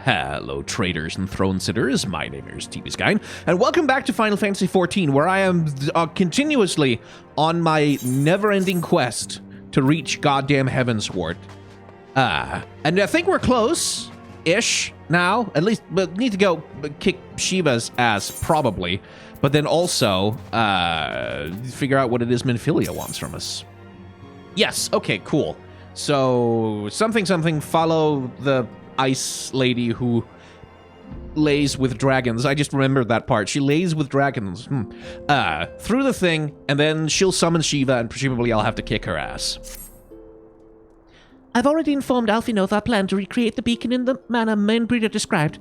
Hello, traders and throne sitters. My name is Skyn, and welcome back to Final Fantasy XIV, where I am continuously on my never-ending quest to reach goddamn Heavensward. And I think we're close-ish now. At least, but need to go kick Shiva's ass, probably. But then also, figure out what it is Minfilia wants from us. Yes, okay, cool. So, something, follow the ice lady who lays with dragons. I just remembered that part. She lays with dragons. Through the thing, and then she'll summon Shiva, and presumably I'll have to kick her ass. I've already informed Alphinoth our plan to recreate the beacon in the manner Mainbreeder described.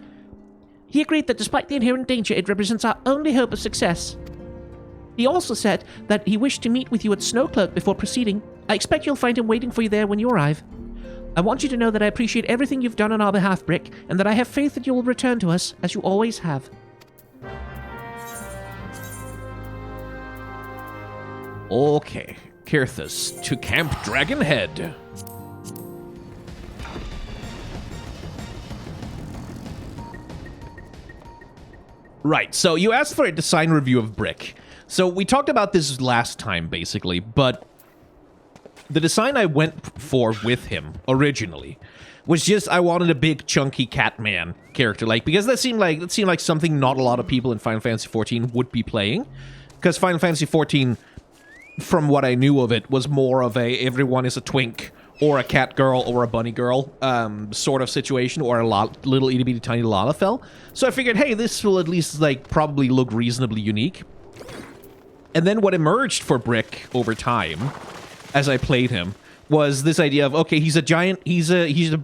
He agreed that despite the inherent danger, it represents our only hope of success. He also said that he wished to meet with you at Snowcloak before proceeding. I expect you'll find him waiting for you there when you arrive. I want you to know that I appreciate everything you've done on our behalf, Brick, and that I have faith that you will return to us, as you always have. Okay, Kirthus to Camp Dragonhead. Right, so you asked for a design review of Brick. So we talked about this last time, basically, but the design I went for with him originally was just I wanted a big chunky Catman character, because that seemed like something not a lot of people in Final Fantasy XIV would be playing, because Final Fantasy XIV, from what I knew of it, was more of a everyone is a twink or a cat girl or a bunny girl sort of situation, or a little itty bitty tiny Lalafell. So I figured, hey, this will at least probably look reasonably unique. And then what emerged for Brick over time, as I played him, was this idea of, okay, he's a giant, he's a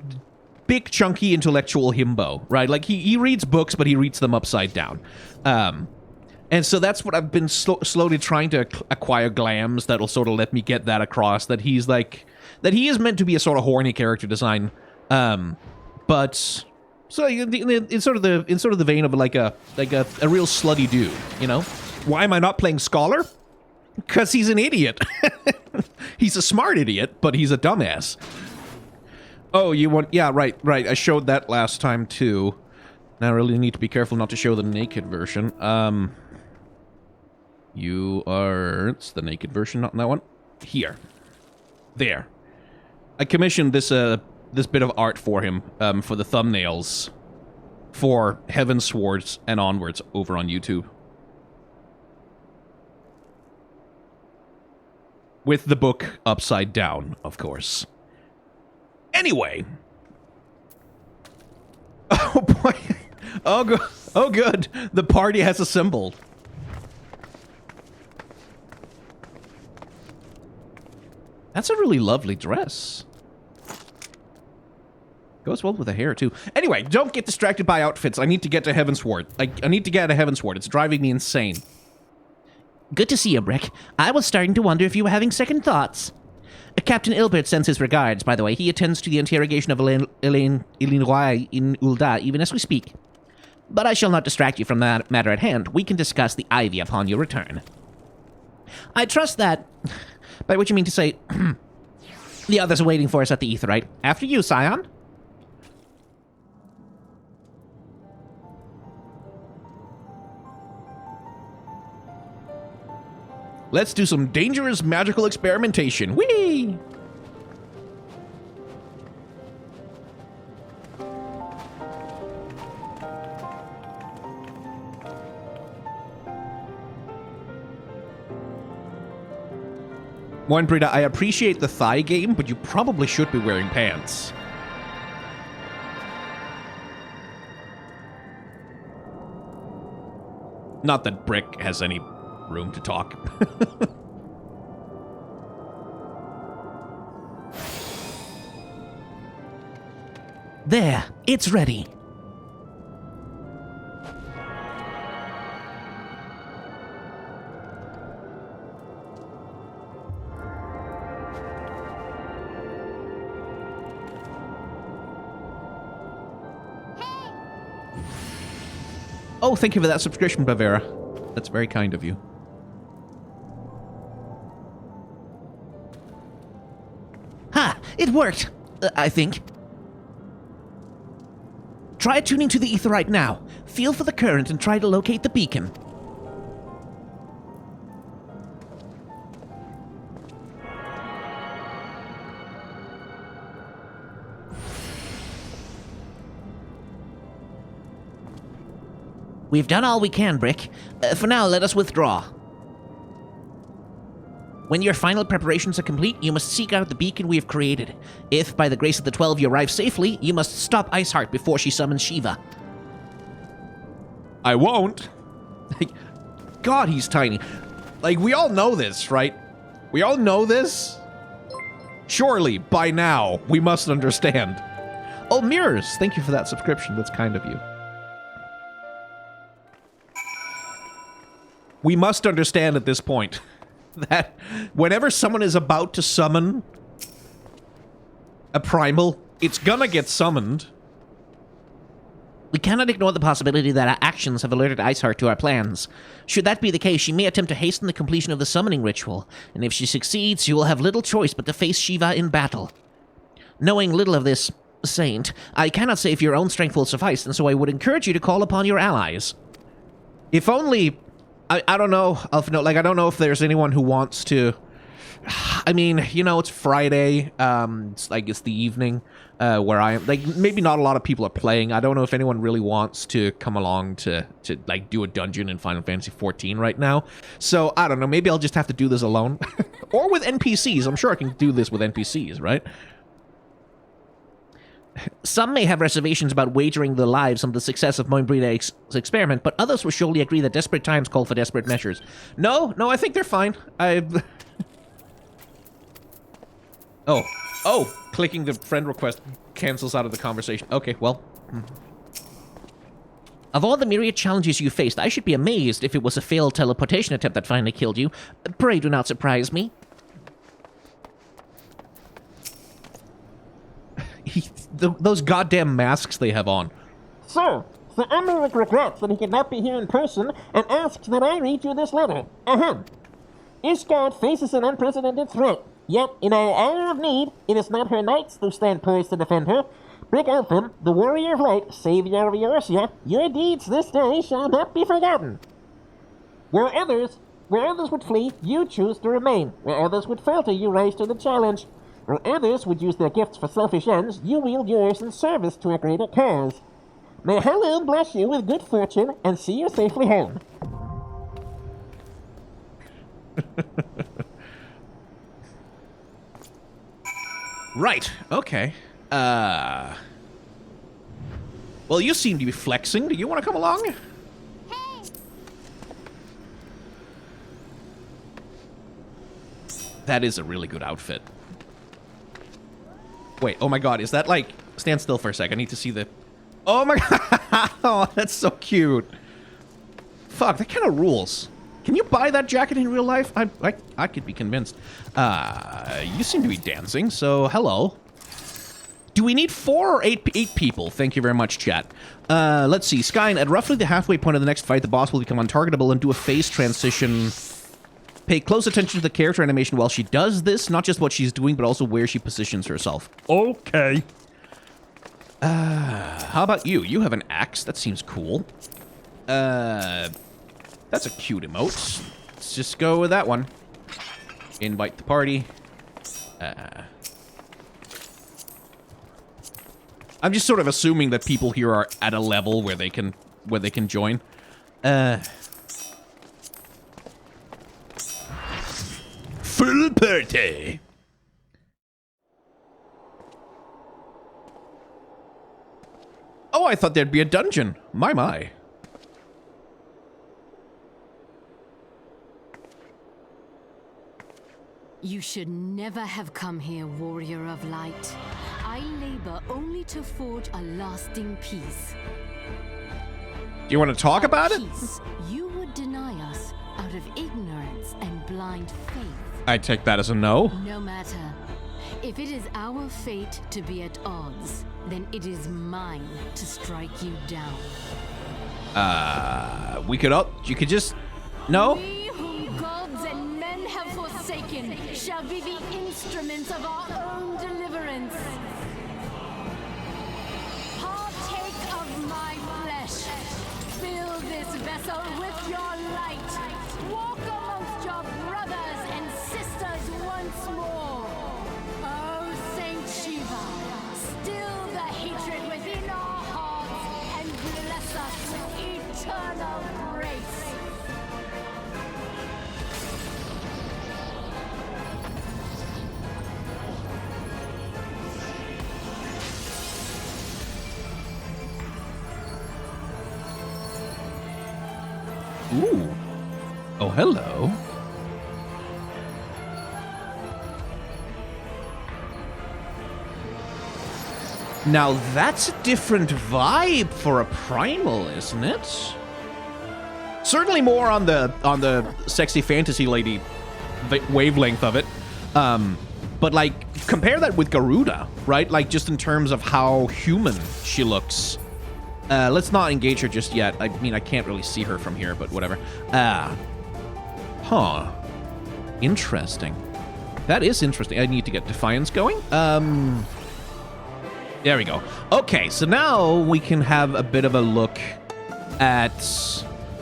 big, chunky, intellectual himbo, right? Like, he reads books, but he reads them upside down. And so that's what I've been slowly trying to acquire glams that'll sort of let me get that across, that he's that he is meant to be a sort of horny character design, but so in sort of the vein of like a real slutty dude, you know? Why am I not playing Scholar? Because he's an idiot. He's a smart idiot, but he's a dumbass. Oh, you want... Yeah, right. I showed that last time, too. Now I really need to be careful not to show the naked version. You are... It's the naked version, not that one. Here. There. I commissioned this bit of art for him, for the thumbnails for Heavensward and onwards over on YouTube. With the book upside down, of course. Anyway. Oh, boy. Oh, good. The party has assembled. That's a really lovely dress. Goes well with the hair, too. Anyway, don't get distracted by outfits. I need to get to Heavensward. I need to get to Heavensward. It's driving me insane. Good to see you, Brick. I was starting to wonder if you were having second thoughts. Captain Ilbert sends his regards, by the way. He attends to the interrogation of Elaine Roy in Ul'dah, even as we speak. But I shall not distract you from that matter at hand. We can discuss the Ivy upon your return. I trust that... By which you mean to say... the others are waiting for us at the Aetheryte. After you, Scion. Let's do some dangerous magical experimentation. Whee! Moinbrida, I appreciate the thigh game, but you probably should be wearing pants. Not that Brick has any room to talk. There, it's ready. Oh, thank you for that subscription, Bavera. That's very kind of you. Ha! It worked! I think. Try tuning to the ether right now. Feel for the current and try to locate the beacon. We've done all we can, Brick. For now, let us withdraw. When your final preparations are complete, you must seek out the beacon we have created. If, by the grace of the 12, you arrive safely, you must stop Iceheart before she summons Shiva. I won't. God, he's tiny. Like, we all know this, right? We all know this? Surely, by now, we must understand. Oh, Mirrors, thank you for that subscription. That's kind of you. We must understand at this point that whenever someone is about to summon a primal, it's gonna get summoned. We cannot ignore the possibility that our actions have alerted Iceheart to our plans. Should that be the case, she may attempt to hasten the completion of the summoning ritual, and if she succeeds, she will have little choice but to face Shiva in battle. Knowing little of this, Saint, I cannot say if your own strength will suffice, and so I would encourage you to call upon your allies. If only... I don't know. I don't know if there's anyone who wants to... I mean, you know, it's Friday. It's the evening where I am. Like, maybe not a lot of people are playing. I don't know if anyone really wants to come along to like, do a dungeon in Final Fantasy XIV right now. So, I don't know. Maybe I'll just have to do this alone. Or with NPCs. I'm sure I can do this with NPCs, right? Some may have reservations about wagering their lives on the success of Moinbreeda's experiment, but others will surely agree that desperate times call for desperate measures. No, I think they're fine. Oh, clicking the friend request cancels out of the conversation. Okay, well. Of all the myriad challenges you faced, I should be amazed if it was a failed teleportation attempt that finally killed you. Pray do not surprise me. Those goddamn masks they have on. Sir, Sir Emmerich regrets that he cannot be here in person and asks that I read you this letter. Ahem. Ishgard faces an unprecedented threat, yet in our hour of need, it is not her knights who stand poised to defend her. Brick Elfin, the warrior of light, savior of Eorzea, your deeds this day shall not be forgotten. Where others would flee, you choose to remain. Where others would falter, you rise to the challenge. Where others would use their gifts for selfish ends, you wield yours in service to a greater cause. May Halloween bless you with good fortune and see you safely home. Right, okay. Well, you seem to be flexing. Do you want to come along? Hey! That is a really good outfit. Wait, oh my god, is that like... Stand still for a sec, I need to see the... Oh my god! Oh, that's so cute. Fuck, that kind of rules. Can you buy that jacket in real life? I could be convinced. You seem to be dancing, so hello. Do we need 4 or 8 people? Thank you very much, chat. Let's see. Skyn, at roughly the halfway point of the next fight, the boss will become untargetable and do a phase transition. Pay close attention to the character animation while she does this, not just what she's doing, but also where she positions herself. Okay. How about you? You have an axe. That seems cool. That's a cute emote. Let's just go with that one. Invite the party. I'm just sort of assuming that people here are at a level where they can join. Full party. Oh, I thought there'd be a dungeon. My. You should never have come here, warrior of light. I labor only to forge a lasting peace. Do you want to talk about it? Peace you would deny us out of ignorance and blind faith. I take that as a no. No matter. If it is our fate to be at odds, then it is mine to strike you down. You could just... No? We whom gods and men have forsaken shall be the instruments of our own deliverance. Partake of vessel with your light. Walk amongst your brothers and sisters once more. Oh, Saint Shiva, still the hatred within our hearts and bless us with eternal grace. Ooh. Oh, hello. Now that's a different vibe for a primal, isn't it? Certainly more on the sexy fantasy lady wavelength of it. But like compare that with Garuda, right? Like just in terms of how human she looks. Let's not engage her just yet. I mean, I can't really see her from here, but whatever. Huh. Interesting. That is interesting. I need to get Defiance going. There we go. Okay, so now we can have a bit of a look at...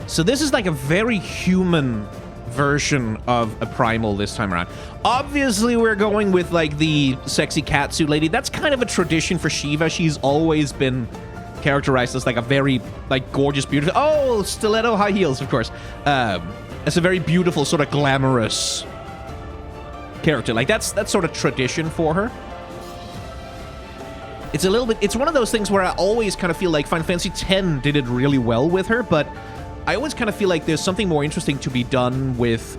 So this is like a very human version of a primal this time around. Obviously, we're going with like the sexy catsuit lady. That's kind of a tradition for Shiva. She's always been characterized as like a very like gorgeous, beautiful. Oh, stiletto high heels, of course. It's a very beautiful, sort of glamorous character. Like that's sort of tradition for her. It's a little bit. It's one of those things where I always kind of feel like Final Fantasy X did it really well with her, but I always kind of feel like there's something more interesting to be done with,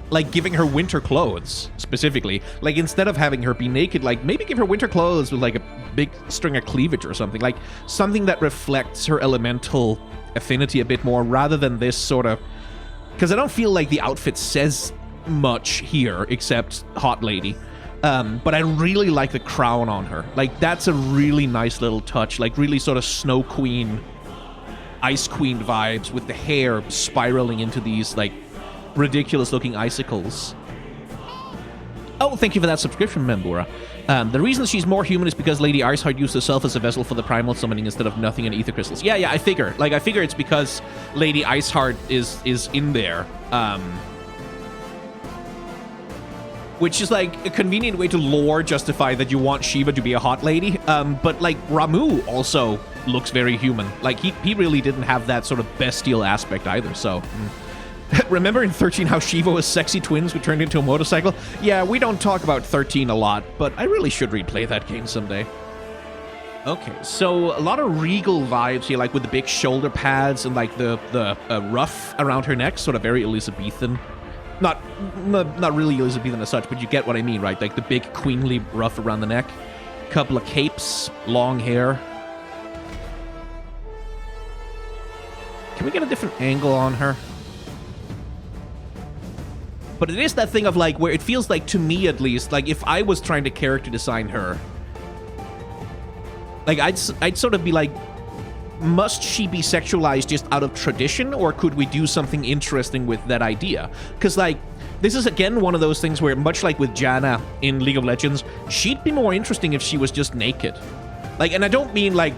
like giving her winter clothes specifically. Like instead of having her be naked, like maybe give her winter clothes with like a big string of cleavage or something. Like something that reflects her elemental affinity a bit more, rather than this sort of. Because I don't feel like the outfit says much here except hot lady. But I really like the crown on her. Like, that's a really nice little touch. Like, really sort of Snow Queen, Ice Queen vibes with the hair spiraling into these, like, ridiculous-looking icicles. Oh, thank you for that subscription, Membura. The reason she's more human is because Lady Iceheart used herself as a vessel for the primal summoning instead of nothing and ether crystals. Yeah, I figure. Like, I figure it's because Lady Iceheart is in there. Which is like a convenient way to lore justify that you want Shiva to be a hot lady. But like Ramu also looks very human. Like he really didn't have that sort of bestial aspect either. So remember in 13 how Shiva was sexy twins who turned into a motorcycle? Yeah, we don't talk about 13 a lot, but I really should replay that game someday. Okay, so a lot of regal vibes here, like with the big shoulder pads and like the ruff around her neck, sort of very Elizabethan. Not really Elizabethan as such, but you get what I mean, right? Like the big queenly ruff around the neck. Couple of capes, long hair. Can we get a different angle on her? But it is that thing of like, where it feels like, to me at least, like if I was trying to character design her, like I'd sort of be like, must she be sexualized just out of tradition, or could we do something interesting with that idea? Because, like, this is, again, one of those things where, much like with Janna in League of Legends, she'd be more interesting if she was just naked. Like, and I don't mean, like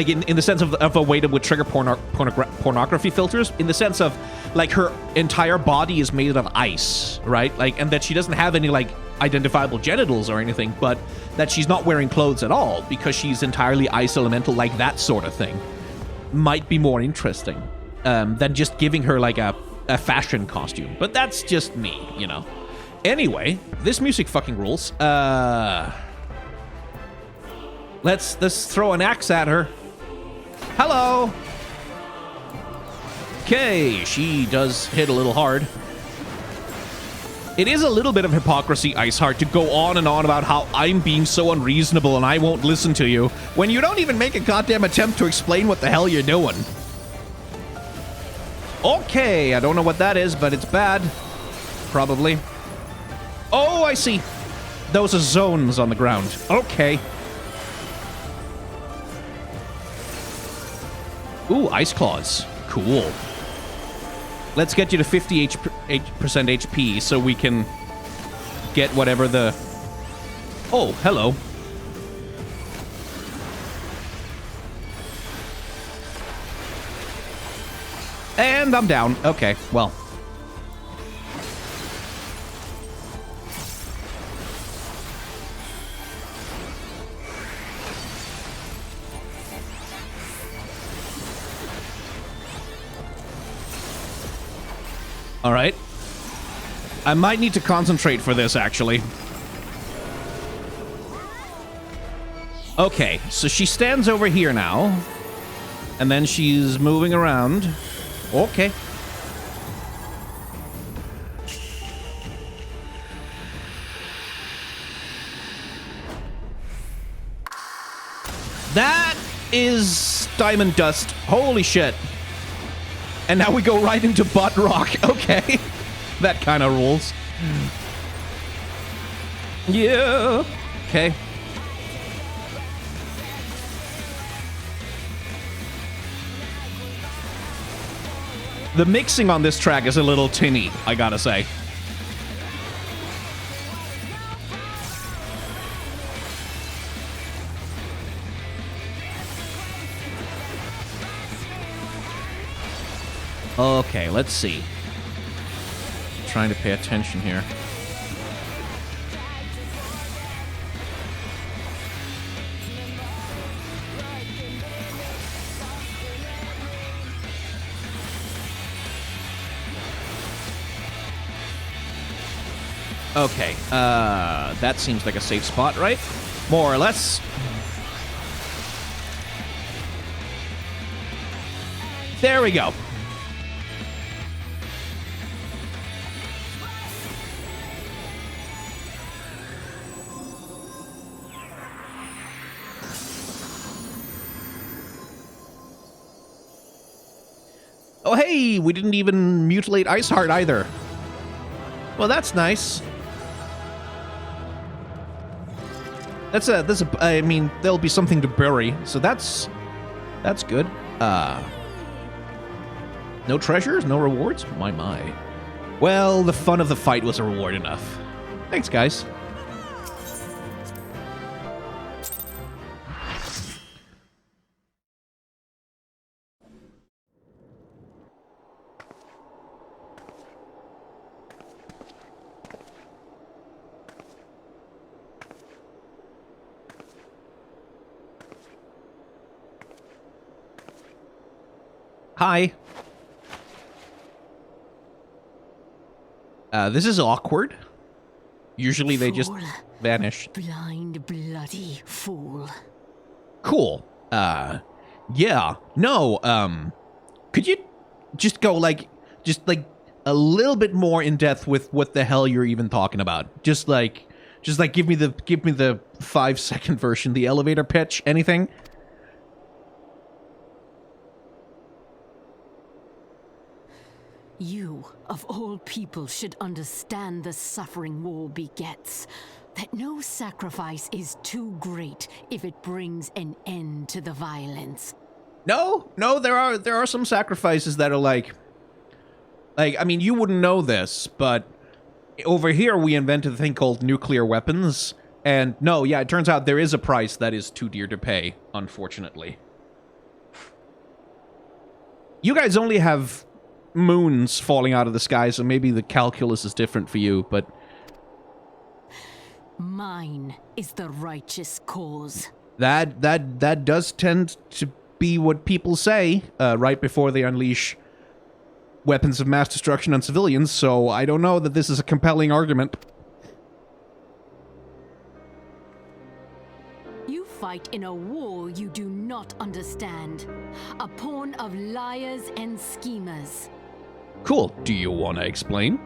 in the sense of a way that would trigger pornography filters, in the sense of, like, her entire body is made of ice, right? Like, and that she doesn't have any, like, identifiable genitals or anything, but that she's not wearing clothes at all because she's entirely ice elemental, like that sort of thing, might be more interesting than just giving her like a fashion costume. But that's just me, you know. Anyway, this music fucking rules. Let's throw an axe at her. Hello. Okay, she does hit a little hard. It is a little bit of hypocrisy, Iceheart, to go on and on about how I'm being so unreasonable and I won't listen to you, when you don't even make a goddamn attempt to explain what the hell you're doing. Okay, I don't know what that is, but it's bad. Probably. Oh, I see. Those are zones on the ground. Okay. Ooh, Ice Claws. Cool. Let's get you to 58% HP so we can get whatever the... Oh, hello. And I'm down. Okay, well. All right. I might need to concentrate for this, actually. Okay, so she stands over here now. And then she's moving around. Okay. That is diamond dust. Holy shit. And now we go right into butt rock. Okay. That kind of rules. Yeah. Okay. The mixing on this track is a little tinny, I gotta say. Okay, let's see. Trying to pay attention here. Okay, that seems like a safe spot, right? More or less. There we go. Oh, hey, we didn't even mutilate Iceheart either. Well, that's nice. I mean, there'll be something to bury, so that's good. No treasures, no rewards? My. Well, the fun of the fight was a reward enough. Thanks, guys. Hi. This is awkward. Usually they just vanish. Blind, bloody fool. Cool. Yeah. No, could you just go, just a little bit more in depth with what the hell you're even talking about? Just give me the 5-second version, the elevator pitch, anything? You, of all people, should understand the suffering war begets. That no sacrifice is too great if it brings an end to the violence. No, there are some sacrifices that are like, I mean, you wouldn't know this, but over here we invented a thing called nuclear weapons, and no, yeah, it turns out there is a price that is too dear to pay, unfortunately. You guys only have moons falling out of the sky, so maybe the calculus is different for you, but Mine is the righteous cause. that does tend to be what people say right before they unleash weapons of mass destruction on civilians, so I don't know that this is a compelling argument. You fight in a war you do not understand. A pawn of liars and schemers. Cool. Do you want to explain?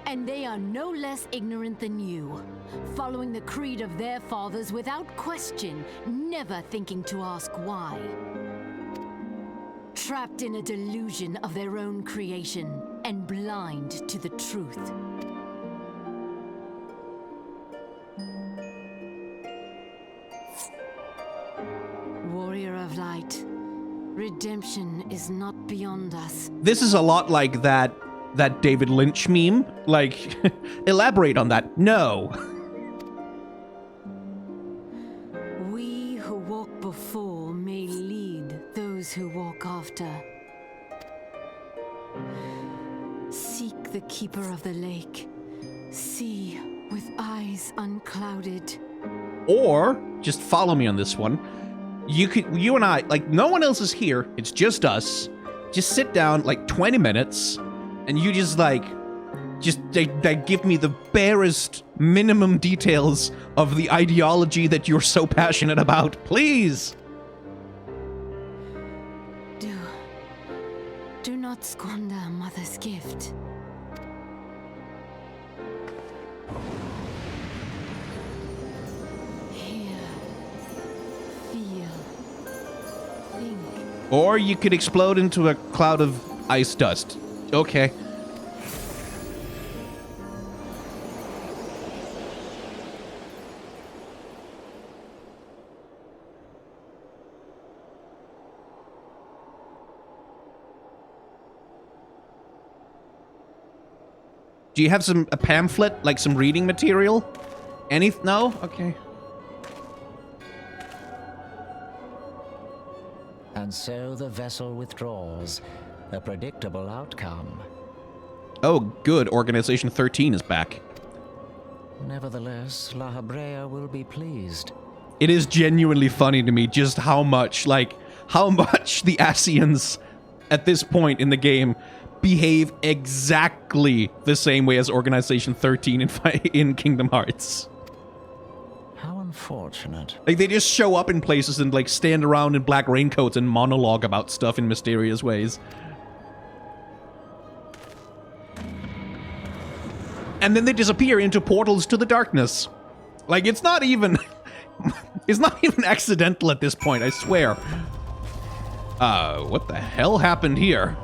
And they are no less ignorant than you, following the creed of their fathers without question, never thinking to ask why. Trapped in a delusion of their own creation, and blind to the truth. Warrior of light, redemption is not beyond us. This is a lot like that David Lynch meme. Like, elaborate on that. No. We who walk before may lead those who walk after. the keeper of the lake. See with eyes unclouded. Or just follow me on this one. You and I, like, no one else is here. It's just us. Just sit down like 20 minutes and you just like, they give me the barest minimum details of the ideology that you're so passionate about. Please. Do not squander a mother's gift. Hear, feel, think. Or you could explode into a cloud of ice dust. Okay. Do you have a pamphlet, like some reading material? No? Okay. And so the vessel withdraws. A predictable outcome. Oh, good. Organization 13 is back. Nevertheless, La Habrea will be pleased. It is genuinely funny to me just how much the Asians at this point in the game behave exactly the same way as Organization 13 in Kingdom Hearts. How unfortunate. Like, they just show up in places and, like, stand around in black raincoats and monologue about stuff in mysterious ways. And then they disappear into portals to the darkness. Like, it's not even... it's not even accidental at this point, I swear. What the hell happened here?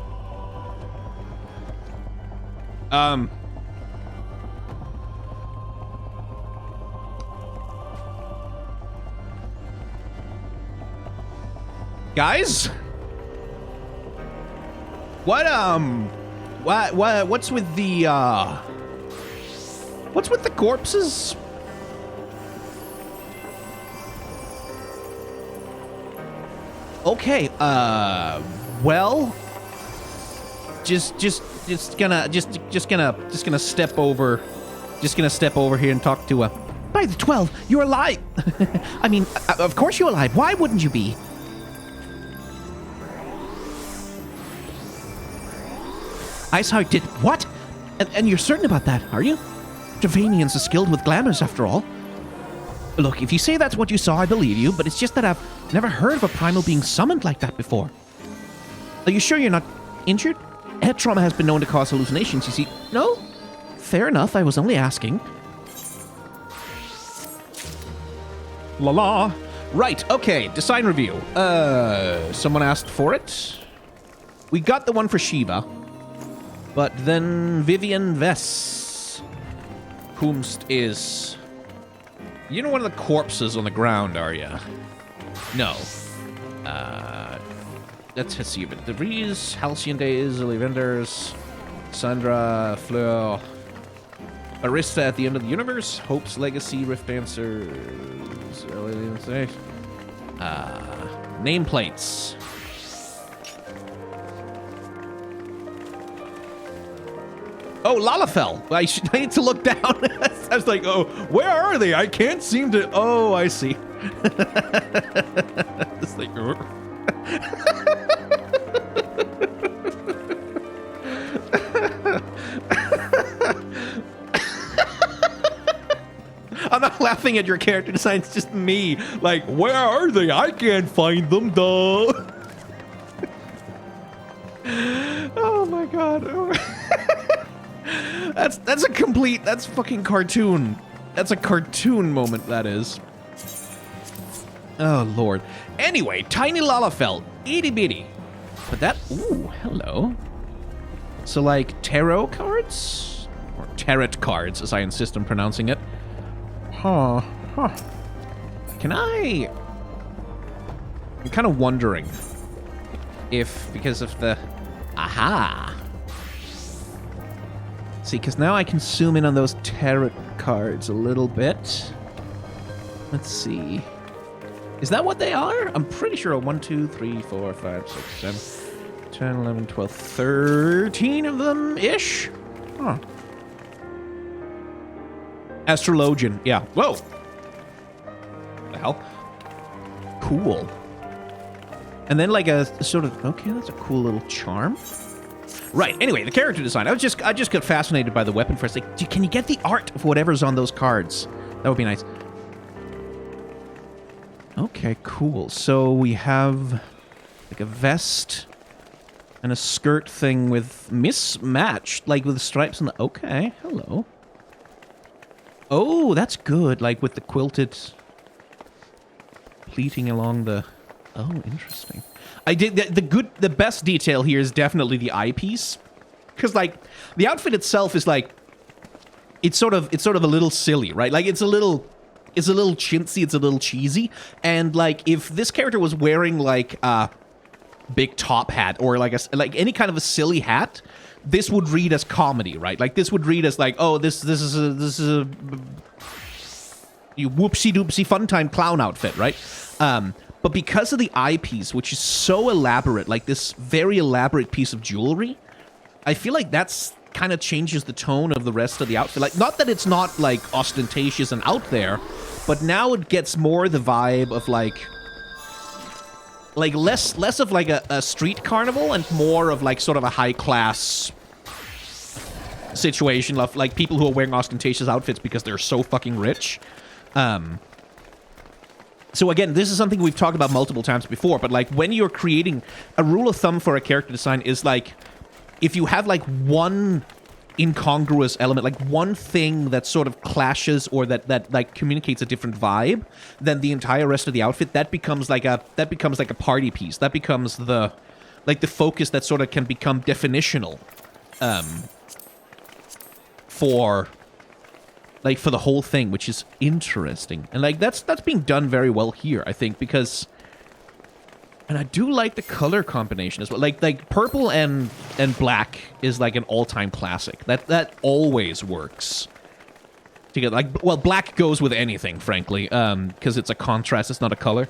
Guys? What's with the, what's with the corpses? Okay, well, just gonna step over here and talk to By the 12, you're alive. I mean, of course you're alive. Why wouldn't you be? Iceheart did what? And you're certain about that, are you? Dravanians are skilled with glamours, after all. Look, if you say that's what you saw, I believe you, but it's just that I've never heard of a primal being summoned like that before. Are you sure you're not injured? Head trauma has been known to cause hallucinations, you see. No? Fair enough, I was only asking. La la. Right, okay, design review. Someone asked for it. We got the one for Shiva. But then Vivian Vess, whomst is... You know one of the corpses on the ground, are you? No. Let's see. But the Breeze, Halcyon Days, Olivenders, Sandra, Fleur, Arista at the End of the Universe, Hope's Legacy, Rift Dancers, nameplates. Oh, Lalafell. I need to look down. I was like, oh, where are they? I can't seem to... Oh, I see. It's like... I'm not laughing at your character design. It's just me. Like, where are they? I can't find them, duh. Oh, my God. Oh. That's a complete... That's fucking cartoon. That's a cartoon moment, that is. Oh, Lord. Anyway, Tiny Lalafell. Itty bitty. But that... Ooh, hello. So, like, tarot cards? Or tarot cards, as I insist on pronouncing it. Huh. Can I... I'm kind of wondering if, because of the... Aha! See, because now I can zoom in on those tarot cards a little bit. Let's see. Is that what they are? I'm pretty sure 1, 2, 3, 4, 5, 6, 7, 10, 11, 12, 13 of them-ish? Astrologian. Yeah. Whoa. The hell? Cool. And then like a sort of, okay, that's a cool little charm. Right. Anyway, the character design. I just got fascinated by the weapon first. Like, can you get the art of whatever's on those cards? That would be nice. Okay, cool. So we have like a vest and a skirt thing with mismatched, like with the stripes on the... Okay, hello. Oh, that's good. Like with the quilted pleating along the... Oh, interesting. I did the best detail here is definitely the eyepiece, because like the outfit itself is like it's sort of a little silly, right? Like it's a little chintzy, it's a little cheesy, and like if this character was wearing like a big top hat or like any kind of a silly hat, this would read as comedy, right? Like this would read as like, oh, this is a you whoopsie doopsie fun time clown outfit, right? But because of the eyepiece, which is so elaborate, like this very elaborate piece of jewelry, I feel like that's kind of changes the tone of the rest of the outfit. Like, not that it's not like ostentatious and out there, but now it gets more the vibe of like less of like a street carnival and more of like sort of a high class situation of like people who are wearing ostentatious outfits because they're so fucking rich. So again, this is something we've talked about multiple times before, but like when you're creating a rule of thumb for a character design is like if you have like one incongruous element, like one thing that sort of clashes or that like communicates a different vibe than the entire rest of the outfit, that becomes like a party piece. That becomes the focus that sort of can become definitional for the whole thing, which is interesting. And like that's being done very well here, I think, because and I do like the color combination as well. Like purple and black is like an all-time classic. That always works together. Like, well, black goes with anything, frankly, because it's a contrast, it's not a color.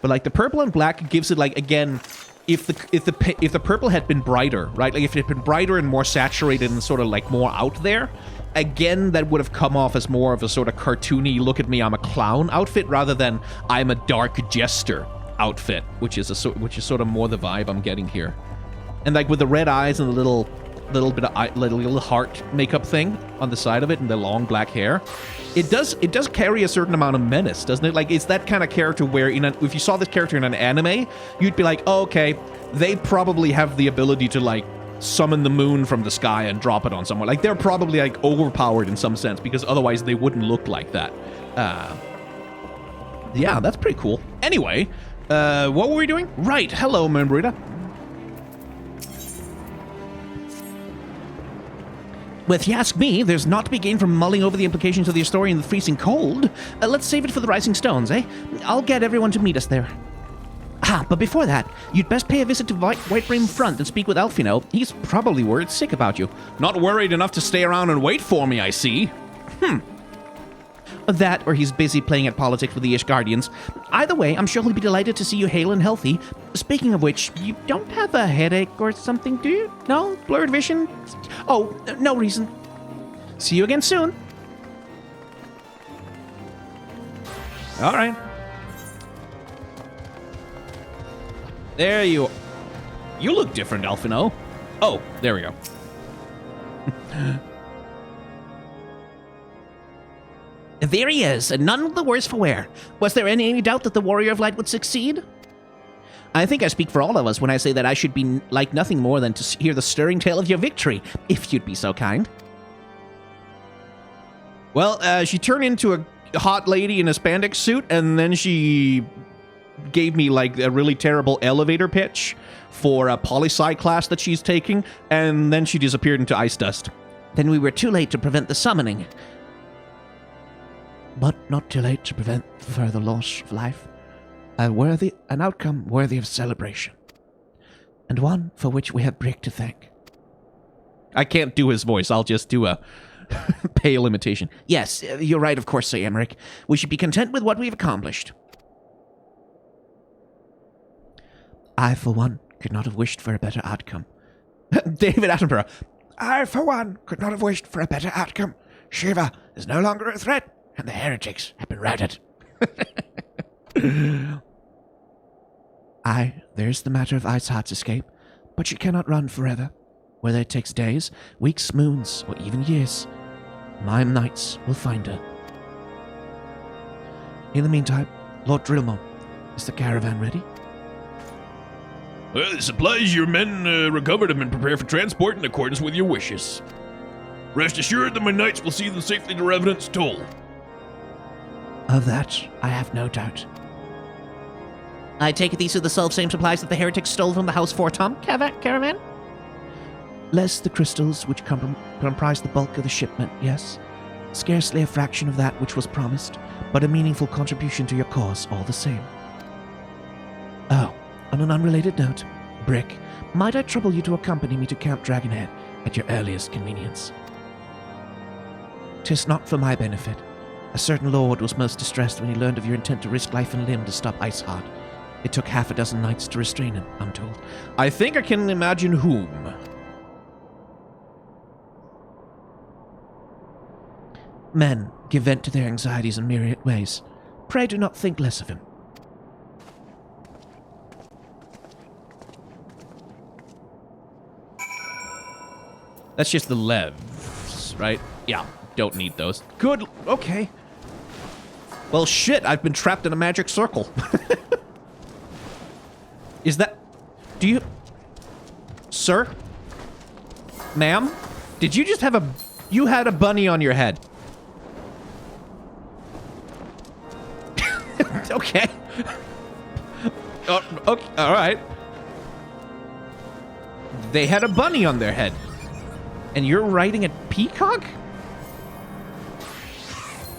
But like the purple and black gives it like, again, if the purple had been brighter, right? Like if it had been brighter and more saturated and sort of like more out there, again, that would have come off as more of a sort of cartoony, look at me, I'm a clown outfit, rather than I'm a dark jester outfit, which is sort of more the vibe I'm getting here. And like with the red eyes and the little bit of little heart makeup thing on the side of it and the long black hair, it does carry a certain amount of menace, doesn't it? Like it's that kind of character where if you saw this character in an anime, you'd be like, oh, okay, they probably have the ability to like summon the moon from the sky and drop it on someone. Like they're probably like overpowered in some sense, because otherwise they wouldn't look like that. Yeah, that's pretty cool. Anyway, what were we doing? Right, hello, Moonbreeder. Well, if you ask me, there's not to be gained from mulling over the implications of the story in the freezing cold. Let's save it for the Rising Stones, eh? I'll get everyone to meet us there. Ah, but before that, you'd best pay a visit to Whitebrim Front and speak with Alfino. He's probably worried sick about you. Not worried enough to stay around and wait for me, I see. That, or he's busy playing at politics with the Ishgardians. Either way, I'm sure he'll be delighted to see you hale and healthy. Speaking of which, you don't have a headache or something, do you? No? Blurred vision? Oh, no reason. See you again soon. All right. There you... You look different, Alfino. Oh, there we go. There he is, and none the worse for wear. Was there any doubt that the Warrior of Light would succeed? I think I speak for all of us when I say that I should be like nothing more than to hear the stirring tale of your victory, if you'd be so kind. Well, she turned into a hot lady in a spandex suit, and then she gave me like a really terrible elevator pitch for a poli-sci class that she's taking, and then she disappeared into ice dust. Then we were too late to prevent the summoning. But not too late to prevent further loss of life. An outcome worthy of celebration. And one for which we have Brick to thank. I can't do his voice. I'll just do a pale imitation. Yes, you're right, of course, Sir Emmerich. We should be content with what we've accomplished. I, for one, could not have wished for a better outcome. David Attenborough. I, for one, could not have wished for a better outcome. Shiva is no longer a threat, and the heretics have been routed. Aye, there's the matter of Iceheart's escape, but she cannot run forever. Whether it takes days, weeks, moons, or even years, my knights will find her. In the meantime, Lord Drillmont, is the caravan ready? Well, the supplies your men recovered have been prepared for transport in accordance with your wishes. Rest assured that my knights will see them safely to Revenant's Toll. Of that, I have no doubt. I take it these are the self-same supplies that the heretics stole from the House Fortom caravan? Less the crystals which comprise the bulk of the shipment, yes. Scarcely a fraction of that which was promised, but a meaningful contribution to your cause all the same. Oh, on an unrelated note, Brick, might I trouble you to accompany me to Camp Dragonhead at your earliest convenience? 'Tis not for my benefit. A certain lord was most distressed when he learned of your intent to risk life and limb to stop Iceheart. It took half a dozen knights to restrain him, I'm told. I think I can imagine whom. Men give vent to their anxieties in myriad ways. Pray do not think less of him. That's just the levs, right? Yeah, don't need those. Good, okay. Well, shit, I've been trapped in a magic circle. Is that... Do you... Sir? Ma'am? Did you just have a... You had a bunny on your head. Okay. Okay, all right. They had a bunny on their head. And you're riding a peacock?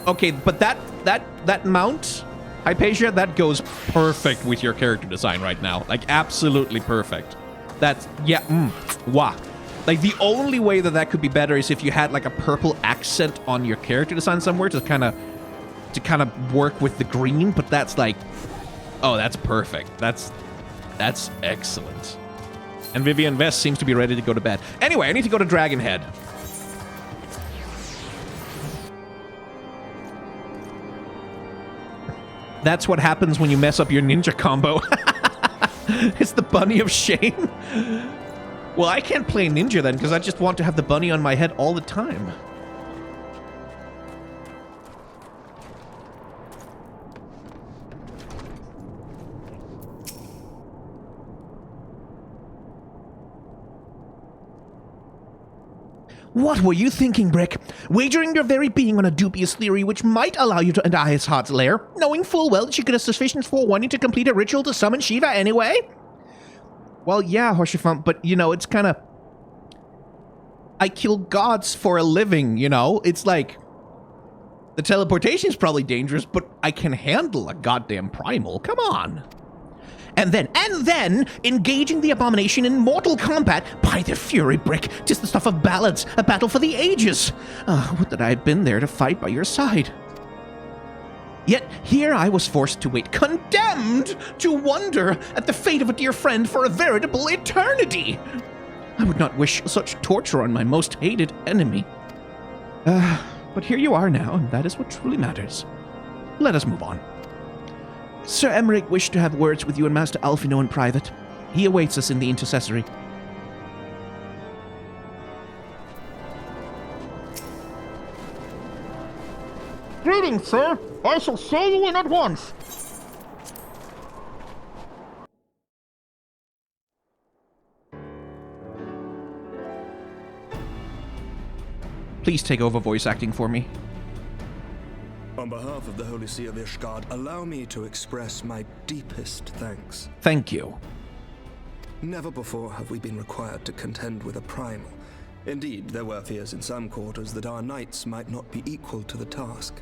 Okay, but that mount, Hypatia, that goes perfect with your character design right now. Like, absolutely perfect. That's, yeah, wah. Like, the only way that could be better is if you had, like, a purple accent on your character design somewhere to kind of work with the green, but that's like, oh, that's perfect. That's excellent. And Vivian Vest seems to be ready to go to bed. Anyway, I need to go to Dragonhead. That's what happens when you mess up your ninja combo. It's the bunny of shame. Well, I can't play ninja then, because I just want to have the bunny on my head all the time. What were you thinking, Brick? Wagering your very being on a dubious theory which might allow you to enter Iceheart's lair, knowing full well that she could have sufficient forewarning to complete a ritual to summon Shiva anyway? Well, yeah, Hoshifant, but, you know, it's kind of... I kill gods for a living, you know? It's like... The teleportation's probably dangerous, but I can handle a goddamn primal. Come on. And then, engaging the abomination in mortal combat, by the fury, Brick, 'tis the stuff of ballads, a battle for the ages. Would that I had been there to fight by your side. Yet here I was forced to wait, condemned to wonder at the fate of a dear friend for a veritable eternity. I would not wish such torture on my most hated enemy. But here you are now, and that is what truly matters. Let us move on. Sir Emmerich wished to have words with you and Master Alfino in private. He awaits us in the intercessory. Greetings, sir. I shall show you in at once. Please take over voice acting for me. On behalf of the Holy See of Ishgard, allow me to express my deepest thanks. Thank you. Never before have we been required to contend with a primal. Indeed, there were fears in some quarters that our knights might not be equal to the task.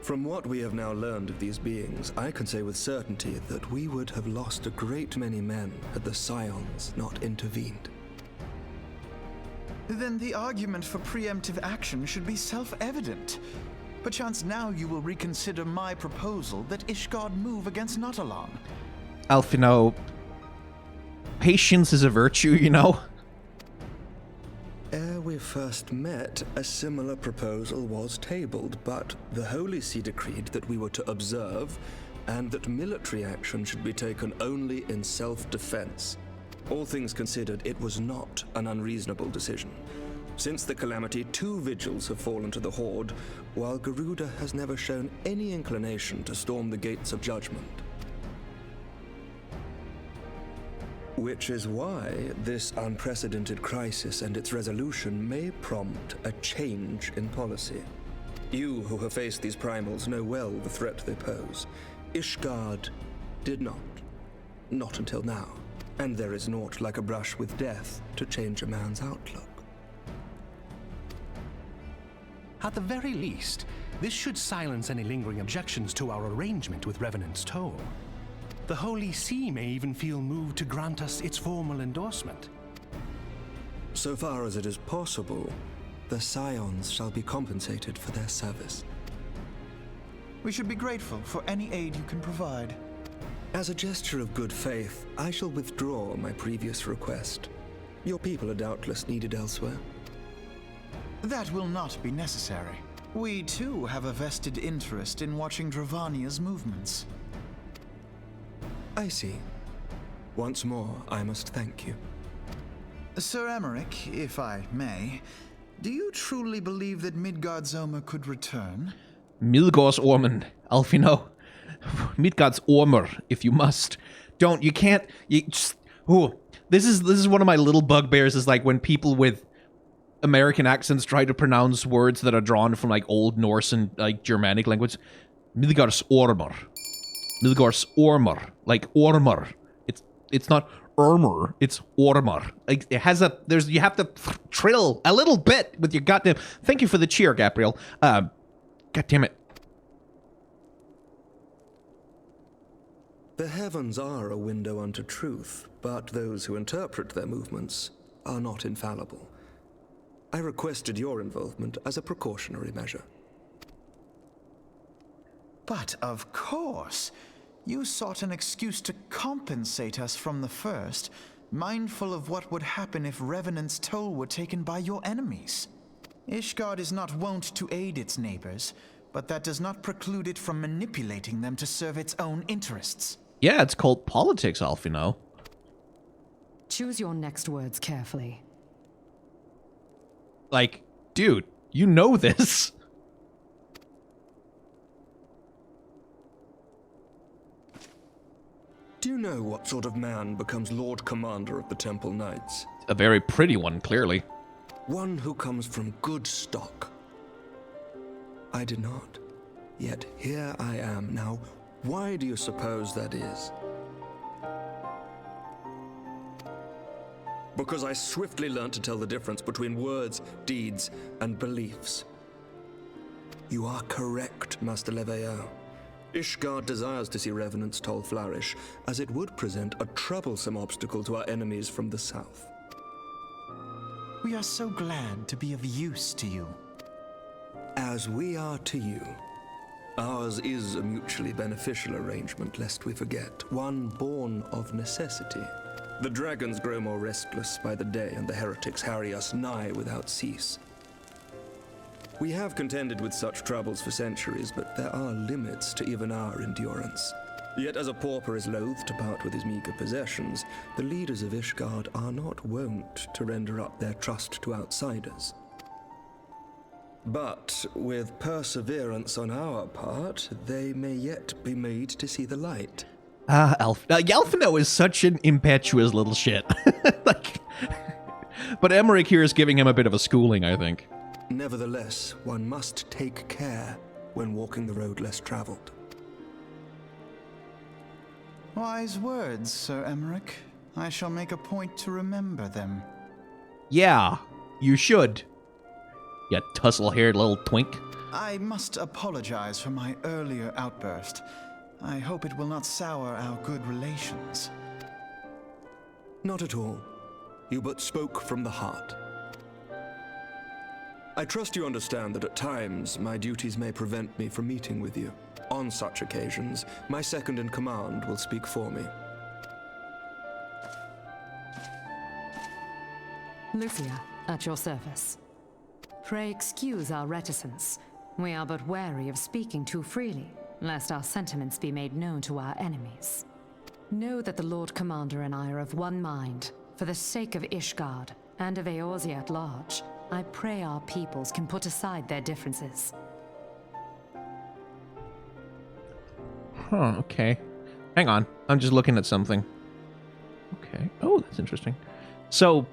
From what we have now learned of these beings, I can say with certainty that we would have lost a great many men had the Scions not intervened. Then the argument for preemptive action should be self-evident. Perchance now you will reconsider my proposal that Ishgard move against Nautalon. Alfino, patience is a virtue, you know? Ere we first met, a similar proposal was tabled, but the Holy See decreed that we were to observe and that military action should be taken only in self-defense. All things considered, it was not an unreasonable decision. Since the calamity, 2 vigils have fallen to the Horde, while Garuda has never shown any inclination to storm the gates of judgment. Which is why this unprecedented crisis and its resolution may prompt a change in policy. You who have faced these primals know well the threat they pose. Ishgard did not. Not until now. And there is naught like a brush with death to change a man's outlook. At the very least, this should silence any lingering objections to our arrangement with Revenant's Toll. The Holy See may even feel moved to grant us its formal endorsement. So far as it is possible, the Scions shall be compensated for their service. We should be grateful for any aid you can provide. As a gesture of good faith, I shall withdraw my previous request. Your people are doubtless needed elsewhere. That will not be necessary. We too have a vested interest in watching Dravania's movements. I see. Once more, I must thank you. Sir Emmerich, if I may, do you truly believe that Midgard's Oma could return? Midgard's Ormen, Alfino. Midgard's Ormer, if you must. Don't, you can't, you just, ooh. This is one of my little bugbears, is like when people with American accents try to pronounce words that are drawn from like Old Norse and like Germanic language. Midgard's Ormer. Midgard's Ormer. Like Ormer. It's not Ermer, it's Ormer. Like it has a, you have to trill a little bit with your goddamn, thank you for the cheer, Gabriel. God damn it. The heavens are a window unto truth, but those who interpret their movements are not infallible. I requested your involvement as a precautionary measure. But of course, you sought an excuse to compensate us from the first, mindful of what would happen if Revenant's Toll were taken by your enemies. Ishgard is not wont to aid its neighbors, but that does not preclude it from manipulating them to serve its own interests. Yeah, it's called politics, Alfino. Choose your next words carefully. Like, dude, you know this. Do you know what sort of man becomes Lord Commander of the Temple Knights? A very pretty one, clearly. One who comes from good stock. I did not. Yet here I am now. Why do you suppose that is? Because I swiftly learned to tell the difference between words, deeds, and beliefs. You are correct, Master Leveilleur. Ishgard desires to see Revenant's Toll flourish, as it would present a troublesome obstacle to our enemies from the south. We are so glad to be of use to you. As we are to you. Ours is a mutually beneficial arrangement, lest we forget, one born of necessity. The dragons grow more restless by the day, and the heretics harry us nigh without cease. We have contended with such troubles for centuries, but there are limits to even our endurance. Yet as a pauper is loath to part with his meager possessions, the leaders of Ishgard are not wont to render up their trust to outsiders. But with perseverance on our part, they may yet be made to see the light. Alfino is such an impetuous little shit. Like, but Emmerich here is giving him a bit of a schooling, I think. Nevertheless, one must take care when walking the road less traveled. Wise words, Sir Emmerich. I shall make a point to remember them. Yeah, you should. You tussle-haired little twink. I must apologize for my earlier outburst. I hope it will not sour our good relations. Not at all. You but spoke from the heart. I trust you understand that at times my duties may prevent me from meeting with you. On such occasions, my second-in-command will speak for me. Lucia, At your service. Pray excuse our reticence. We are but wary of speaking too freely, lest our sentiments be made known to our enemies. Know that the Lord Commander and I are of one mind. For the sake of Ishgard, and of Eorzea at large, I pray our peoples can put aside their differences. Huh, okay. Hang on. I'm just looking at something. Okay. Oh, that's interesting. So,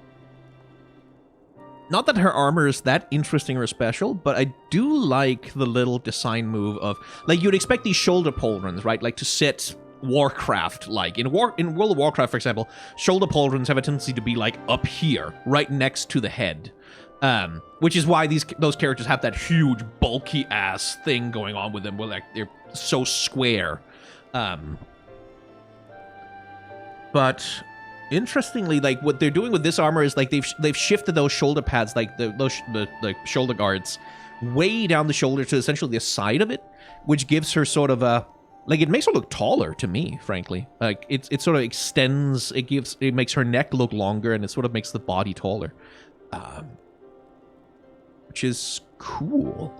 not that her armor is that interesting or special, but I do like the little design move of, like, you'd expect these shoulder pauldrons, right? Like, to sit Warcraft, like, in World of Warcraft, for example, shoulder pauldrons have a tendency to be, like, up here, right next to the head. Which is why those characters have that huge, bulky-ass thing going on with them, where, like, they're so square. But interestingly, like, what they're doing with this armor is, like, they've shifted those shoulder pads, like the shoulder guards, way down the shoulder to essentially the side of it, which gives her sort of a, like, it makes her look taller to me, frankly. Like, it sort of extends, it makes her neck look longer, and it sort of makes the body taller, which is cool.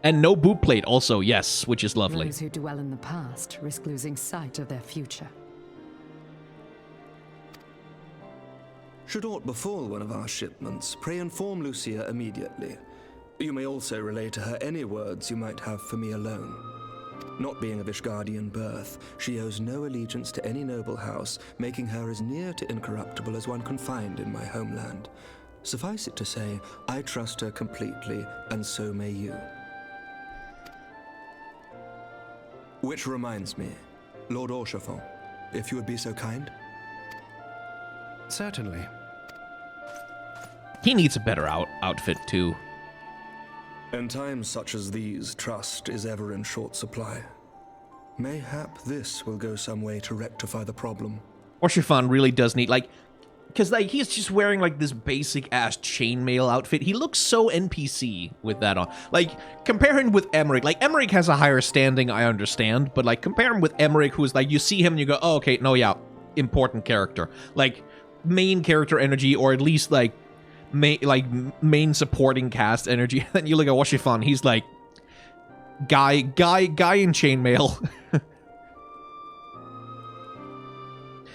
And no boot plate also, yes, which is lovely. Those who dwell in the past risk losing sight of their future. Should aught befall one of our shipments, pray inform Lucia immediately. You may also relay to her any words you might have for me alone. Not being of Ishgardian birth, she owes no allegiance to any noble house, making her as near to incorruptible as one can find in my homeland. Suffice it to say, I trust her completely, and so may you. Which reminds me, Lord Orchefort, if you would be so kind. Certainly. He needs a better outfit, too. In times such as these, trust is ever in short supply. Mayhap this will go some way to rectify the problem. Orchefort really does need, like, because, like, he's just wearing, like, this basic-ass chainmail outfit. He looks so NPC with that on. Like, compare him with Emmerich. Like, Emmerich has a higher standing, I understand. But, like, compare him with Emmerich, who's, like, you see him and you go, oh, okay, no, yeah, important character. Like, main character energy, or at least, like, main supporting cast energy. Then you look at Orchefort, he's, like, guy in chainmail.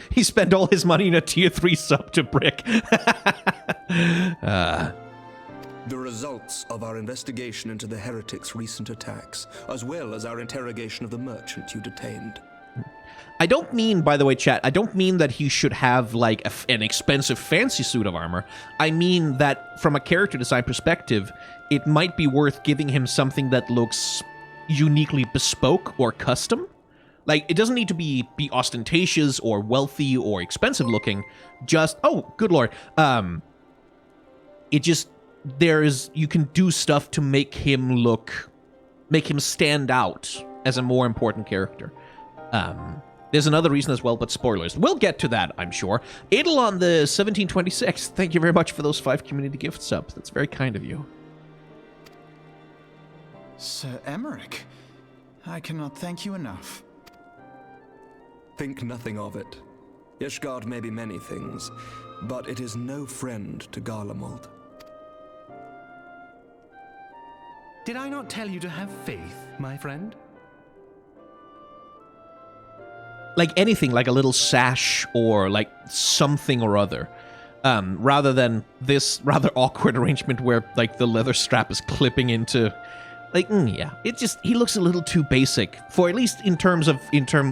He spent all his money in a tier 3 sub to Brick. The results of our investigation into the heretics' recent attacks, as well as our interrogation of the merchant you detained. I don't mean, by the way, chat, I don't mean that he should have, like, an expensive fancy suit of armor. I mean that, from a character design perspective, it might be worth giving him something that looks uniquely bespoke or custom. Like, it doesn't need to be ostentatious or wealthy or expensive looking. Just, oh, good lord. It just, you can do stuff to make him stand out as a more important character. There's another reason as well, but spoilers. We'll get to that, I'm sure. Edelon the 1726, thank you very much for those 5 community gift subs. That's very kind of you. Sir Emmerich, I cannot thank you enough. Think nothing of it. Ishgard may be many things, but it is no friend to Garlemald. Did I not tell you to have faith, my friend? Like anything, like a little sash or like something or other. Rather than this rather awkward arrangement where like the leather strap is clipping into... Like, yeah, he looks a little too basic, for at least in terms,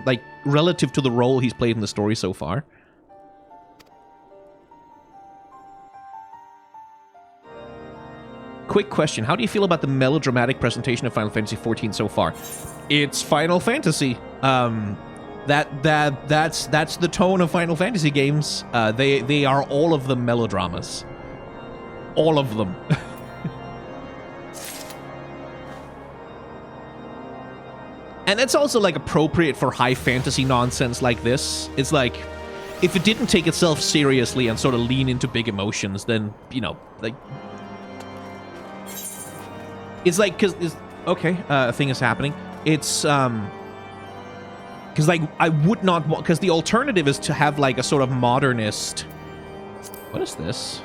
like, relative to the role he's played in the story so far. Quick question, how do you feel about the melodramatic presentation of Final Fantasy XIV so far? It's Final Fantasy. That's the tone of Final Fantasy games. They are all of them melodramas. All of them. And that's also, like, appropriate for high fantasy nonsense like this. It's like, if it didn't take itself seriously and sort of lean into big emotions, then, you know, like... It's like, because... Okay, a thing is happening. It's, Because, like, I would not want... Because the alternative is to have, like, a sort of modernist... What is this?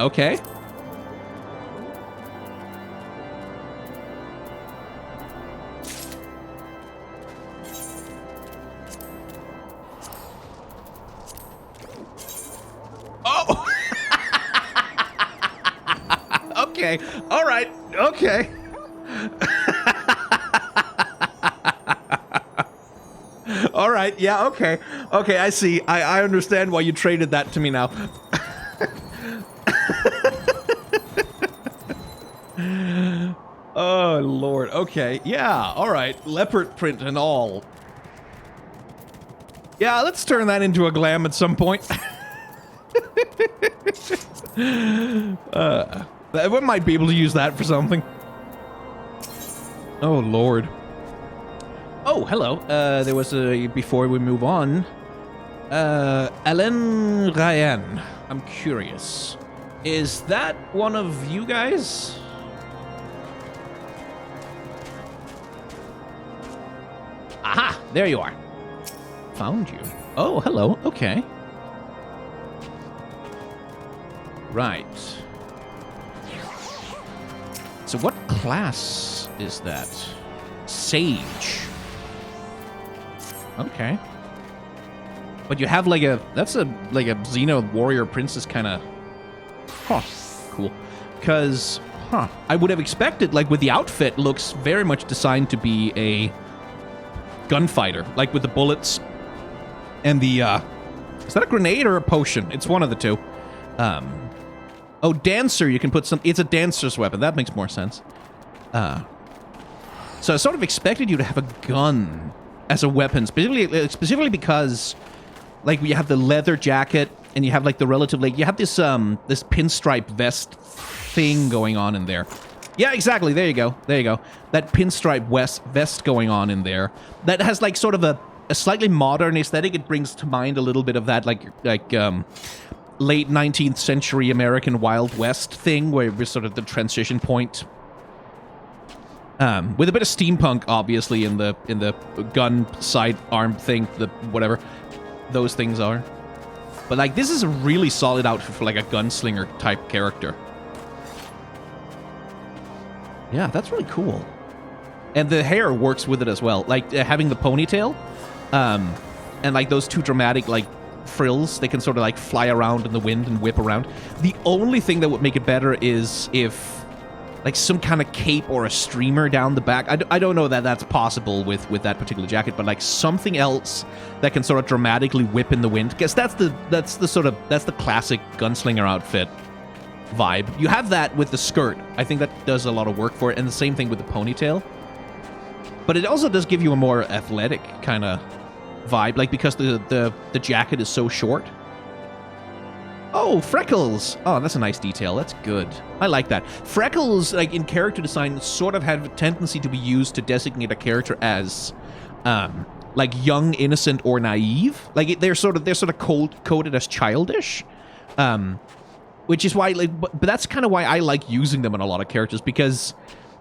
Okay. Oh! Okay. All right. Okay. All right. Yeah, okay. Okay, I see. I understand why you traded that to me now. Oh, Lord. Okay. Yeah, all right. Leopard print and all. Yeah, let's turn that into a glam at some point. We might be able to use that for something. Oh, Lord. Oh, hello. There was a... Before we move on... Alain Ryan. I'm curious. Is that one of you guys? Aha! There you are. Found you. Oh, hello. Okay. Right. So what class is that? Sage. Okay. But you have like a... That's a like a Xeno warrior princess kind of... Huh. Cool. Because... Huh. I would have expected, like with the outfit, looks very much designed to be a gunfighter. Like with the bullets and the... Is that a grenade or a potion? It's one of the two. Oh, dancer, you can put some... It's a dancer's weapon. That makes more sense. So I sort of expected you to have a gun as a weapon, specifically because, like, you have the leather jacket and you have, like, the relative... Like, you have this, this pinstripe vest thing going on in there. Yeah, exactly. There you go. There you go. That pinstripe vest going on in there. That has, like, sort of a slightly modern aesthetic. It brings to mind a little bit of that, like late 19th century American Wild West thing, where we're sort of the transition point. With a bit of steampunk, obviously, in the gun sidearm thing, the whatever those things are. But like, this is a really solid outfit for like a gunslinger type character. Yeah, that's really cool. And the hair works with it as well. Like having the ponytail, and like those two dramatic like frills, they can sort of like fly around in the wind and whip around. The only thing that would make it better is if like some kind of cape or a streamer down the back. I don't know that that's possible with that particular jacket, but like something else that can sort of dramatically whip in the wind. Because that's the classic gunslinger outfit vibe. You have that with the skirt. I think that does a lot of work for it, and the same thing with the ponytail. But it also does give you a more athletic kind of vibe, like because the jacket is so short. Oh, freckles! Oh, that's a nice detail. That's good. I like that. Freckles, like in character design, sort of have a tendency to be used to designate a character as, like young, innocent, or naive. Like they're sort of coded as childish, which is why, like, but that's kind of why I like using them on a lot of characters, because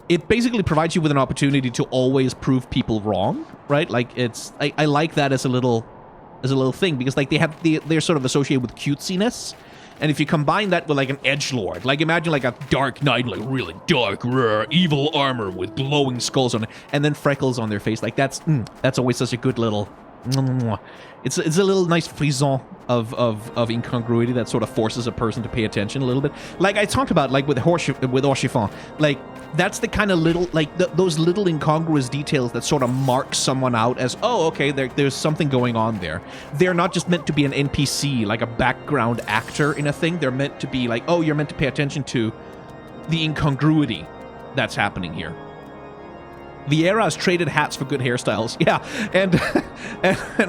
it basically provides you with an opportunity to always prove people wrong, right? Like I like that as a little thing, because like they're sort of associated with cutesiness, and if you combine that with like an edgelord, like imagine like a dark knight, like really dark, rare, evil armor with glowing skulls on it, and then freckles on their face, like that's always such a good little... It's a little nice frisson of incongruity that sort of forces a person to pay attention a little bit. Like I talked about, like with Orchiffon, like that's the kind of little, like those little incongruous details that sort of mark someone out as, oh, okay, there's something going on there. They're not just meant to be an NPC, like a background actor in a thing. They're meant to be like, oh, you're meant to pay attention to the incongruity that's happening here. Viera's traded hats for good hairstyles. Yeah, and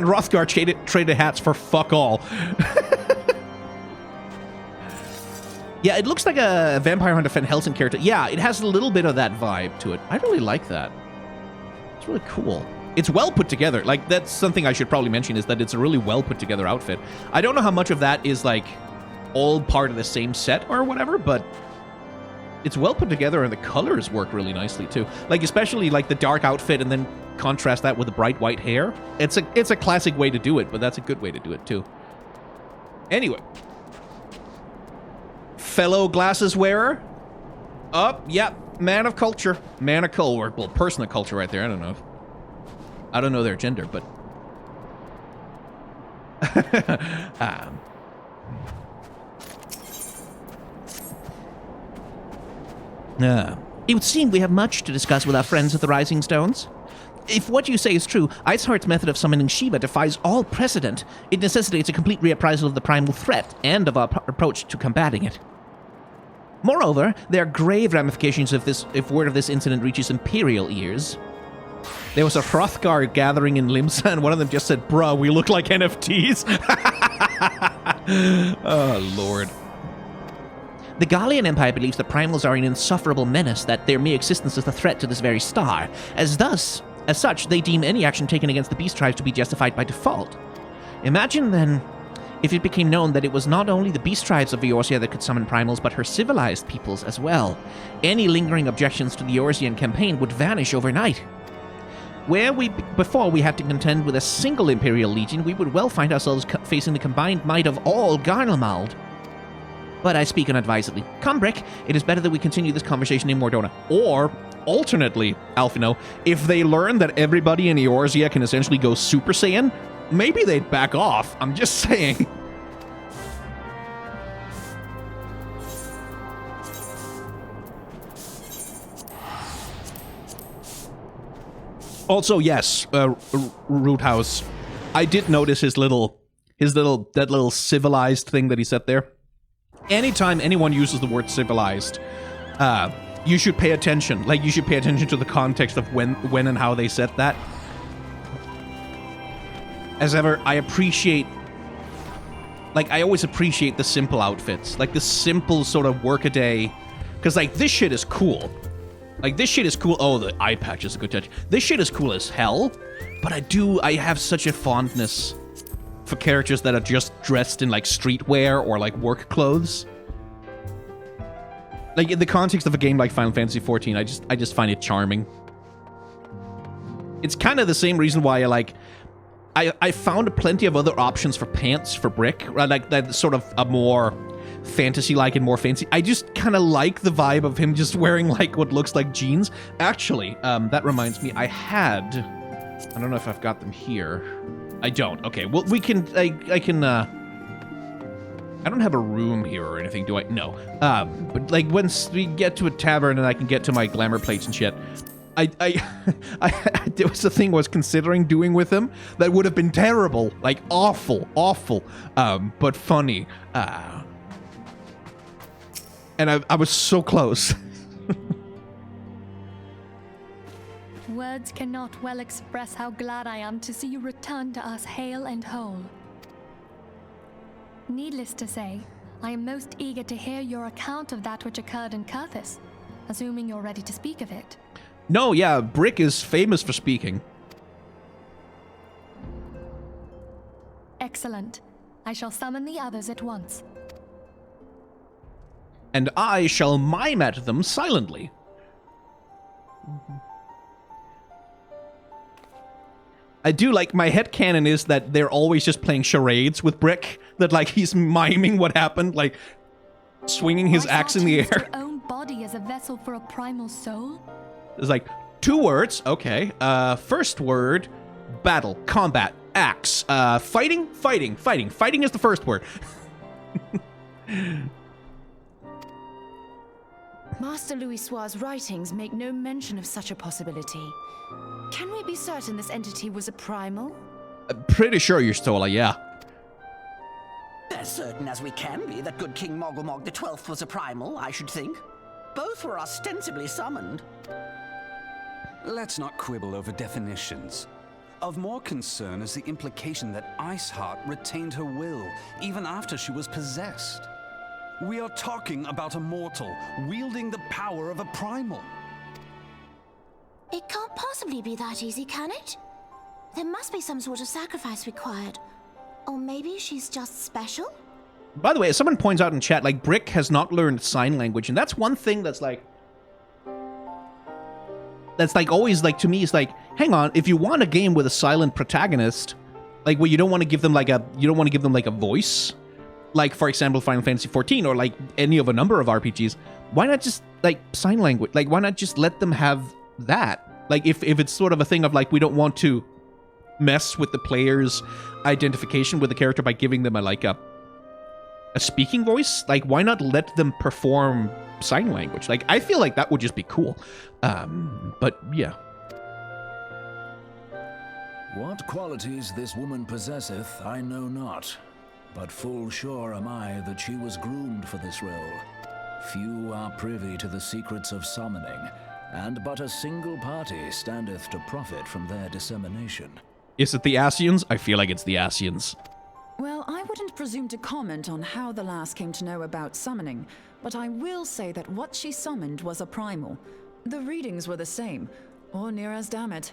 Hrothgar traded hats for fuck all. Yeah, it looks like a Vampire Hunter Van Helsing character. Yeah, it has a little bit of that vibe to it. I really like that. It's really cool. It's well put together. Like, that's something I should probably mention, is that it's a really well put together outfit. I don't know how much of that is, like, all part of the same set or whatever, but it's well put together, and the colors work really nicely too. Like especially like the dark outfit, and then contrast that with the bright white hair. It's a classic way to do it, but that's a good way to do it too. Anyway, fellow glasses wearer, yep, man of culture, well, person of culture right there. I don't know their gender, but It would seem we have much to discuss with our friends at the Rising Stones. If what you say is true, Iceheart's method of summoning Shiva defies all precedent. It necessitates a complete reappraisal of the primal threat and of our approach to combating it. Moreover, there are grave ramifications if word of this incident reaches Imperial ears. There was a Hrothgar gathering in Limsa, and one of them just said, bruh, we look like NFTs. Oh, Lord. The Gallian Empire believes the primals are an insufferable menace, that their mere existence is a threat to this very star. As such, they deem any action taken against the beast tribes to be justified by default. Imagine, then, if it became known that it was not only the beast tribes of Eorzea that could summon primals, but her civilized peoples as well. Any lingering objections to the Eorzean campaign would vanish overnight. Before we had to contend with a single Imperial Legion, we would well find ourselves facing the combined might of all Garlemald. But I speak unadvisedly. Come, Brick, it is better that we continue this conversation in Mordona. Or, alternately, Alphino, if they learn that everybody in Eorzea can essentially go Super Saiyan, maybe they'd back off. I'm just saying. Also, yes, Roothouse, I did notice that little civilized thing that he said there. Anytime anyone uses the word civilized, you should pay attention. Like, you should pay attention to the context of when and how they said that. As ever, I always appreciate the simple outfits. Like, the simple sort of work-a-day. Because, like, this shit is cool. Like, this shit is cool. Oh, the eye patch is a good touch. This shit is cool as hell. But I have such a fondness for characters that are just dressed in, like, streetwear or, like, work clothes. Like, in the context of a game like Final Fantasy XIV, I just find it charming. It's kind of the same reason why I found plenty of other options for pants for Brick. Like, that sort of a more fantasy-like and more fancy. I just kind of like the vibe of him just wearing, like, what looks like jeans. Actually, that reminds me, I don't know if I've got them here. I don't. Okay, well, we can, I don't have a room here or anything, do I? No. But, like, once we get to a tavern and I can get to my glamour plates and shit, there was a thing I was considering doing with him that would have been terrible. Like, awful, but funny. And I was so close. Words cannot well express how glad I am to see you return to us hale and whole. Needless to say, I am most eager to hear your account of that which occurred in Kurthis, assuming you're ready to speak of it. No, yeah, Brick is famous for speaking. Excellent. I shall summon the others at once. And I shall mime at them silently. I do like, my headcanon is that they're always just playing charades with Brick. That, like, he's miming what happened, like, swinging his axe in the air. Your own body as a vessel for a primal soul? There's, like, 2 words, okay. First word, battle, combat, axe. Fighting. Fighting is the first word. Master Louis Soir's writings make no mention of such a possibility. Can we be certain this entity was a primal? Pretty sure you're Stola, yeah. As certain as we can be that good King Mogulmog the 12th was a primal, I should think. Both were ostensibly summoned. Let's not quibble over definitions. Of more concern is the implication that Iceheart retained her will, even after she was possessed. We are talking about a mortal, wielding the power of a primal. It can't possibly be that easy, can it? There must be some sort of sacrifice required. Or maybe she's just special? By the way, someone points out in chat, like, Brick has not learned sign language, and that's one thing that's like always like to me is like, hang on, if you want a game with a silent protagonist, like where you don't want to give them like a voice, like for example Final Fantasy 14 or like any of a number of RPGs, why not just like sign language? Like why not just let them have that? Like if it's sort of a thing of like we don't want to mess with the player's identification with the character by giving them a speaking voice, like why not let them perform sign language? Like I feel like that would just be cool. But yeah. What qualities this woman possesseth, I know not, but full sure am I that she was groomed for this role. Few are privy to the secrets of summoning, and but a single party standeth to profit from their dissemination. Is it the Asians? I feel like it's the Asians. Well, I wouldn't presume to comment on how the lass came to know about summoning, but I will say that what she summoned was a primal. The readings were the same, or near as damn it.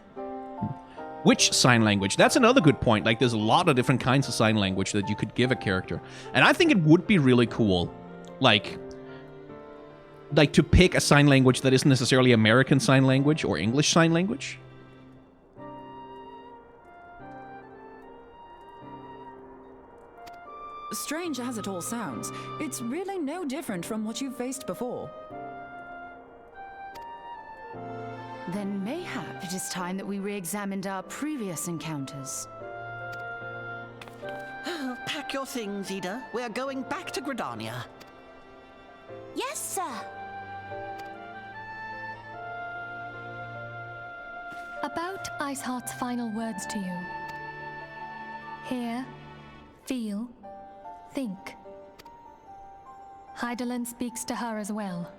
Which sign language? That's another good point. Like, there's a lot of different kinds of sign language that you could give a character. And I think it would be really cool, like to pick a sign language that isn't necessarily American Sign Language or English Sign Language. Strange as it all sounds, it's really no different from what you've faced before. Then mayhap it is time that we re-examined our previous encounters. Pack your things, Ida. We're going back to Gridania. Yes, sir. About Iceheart's final words to you. Hear, feel, think. Hydaelyn speaks to her as well.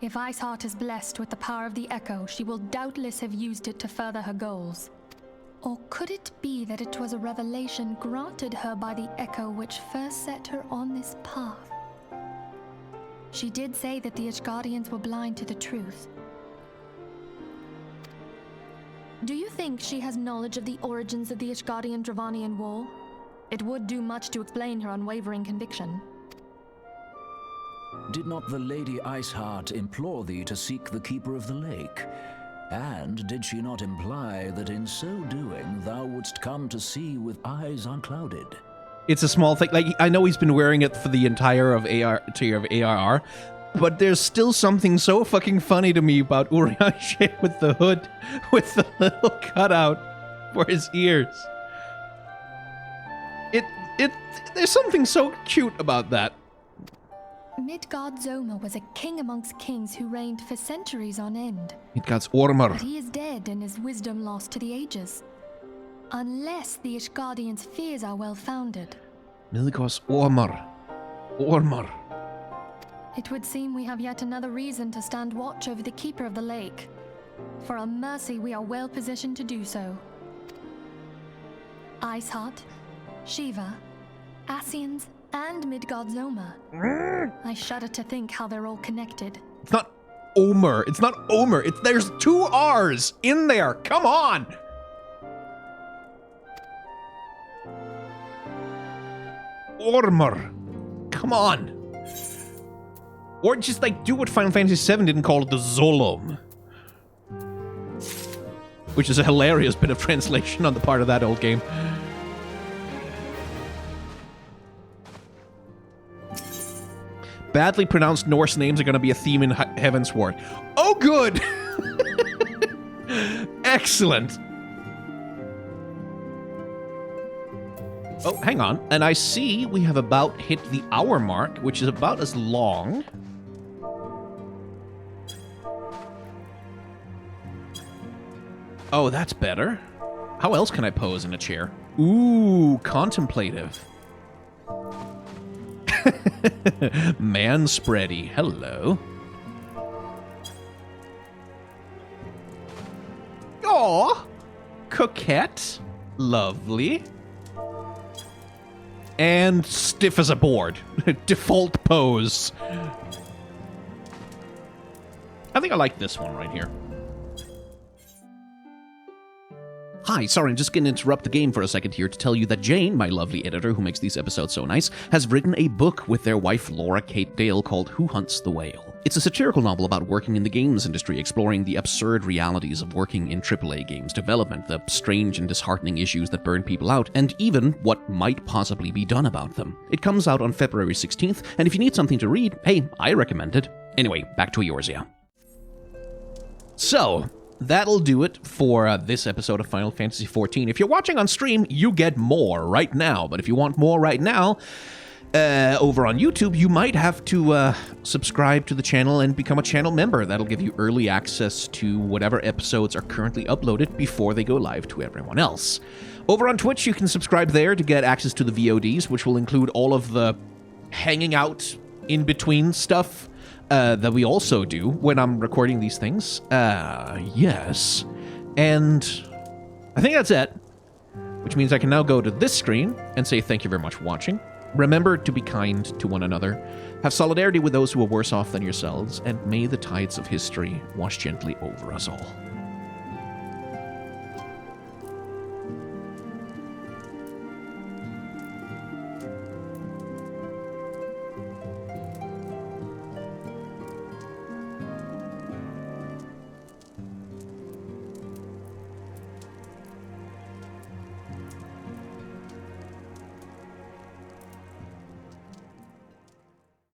If Iceheart is blessed with the power of the Echo, she will doubtless have used it to further her goals. Or could it be that it was a revelation granted her by the Echo which first set her on this path? She did say that the Ishgardians were blind to the truth. Do you think she has knowledge of the origins of the Ishgardian-Dravanian War? It would do much to explain her unwavering conviction. Did not the Lady Iceheart implore thee to seek the Keeper of the Lake? And did she not imply that in so doing thou wouldst come to see with eyes unclouded? It's a small thing. Like, I know he's been wearing it for the entire of ARR, but there's still something so fucking funny to me about Urianger with the hood, with the little cutout for his ears. There's something so cute about that. Midgard Zoma was a king amongst kings who reigned for centuries on end. Midgard's Ormur. But he is dead and his wisdom lost to the ages. Unless the Ishgardians' fears are well-founded. Midgard's Ormur. Ormur. It would seem we have yet another reason to stand watch over the Keeper of the Lake. For a mercy, we are well positioned to do so. Iceheart, Shiva, Asians, and Midgard Zoma. I shudder to think how they're all connected. It's not Omer. It's not Omer. There's two R's in there. Come on. Ormur. Come on. Or just like do what Final Fantasy VII didn't call it, the Zolom. Which is a hilarious bit of translation on the part of that old game. Badly pronounced Norse names are going to be a theme in Heavensward. Oh, good! Excellent. Oh, hang on. And I see we have about hit the hour mark, which is about as long. Oh, that's better. How else can I pose in a chair? Ooh, contemplative. Man-spready. Hello. Aw, coquette. Lovely. And stiff as a board. Default pose. I think I like this one right here. Hi, sorry, I'm just going to interrupt the game for a second here to tell you that Jane, my lovely editor who makes these episodes so nice, has written a book with their wife Laura Kate Dale called Who Hunts the Whale. It's a satirical novel about working in the games industry, exploring the absurd realities of working in AAA games development, the strange and disheartening issues that burn people out, and even what might possibly be done about them. It comes out on February 16th, and if you need something to read, hey, I recommend it. Anyway, back to Eorzea. So, that'll do it for this episode of Final Fantasy XIV. If you're watching on stream, you get more right now. But if you want more right now, over on YouTube, you might have to subscribe to the channel and become a channel member. That'll give you early access to whatever episodes are currently uploaded before they go live to everyone else. Over on Twitch, you can subscribe there to get access to the VODs, which will include all of the hanging out in between stuff that we also do when I'm recording these things. Yes. And I think that's it, which means I can now go to this screen and say thank you very much for watching. Remember to be kind to one another, have solidarity with those who are worse off than yourselves, and may the tides of history wash gently over us all.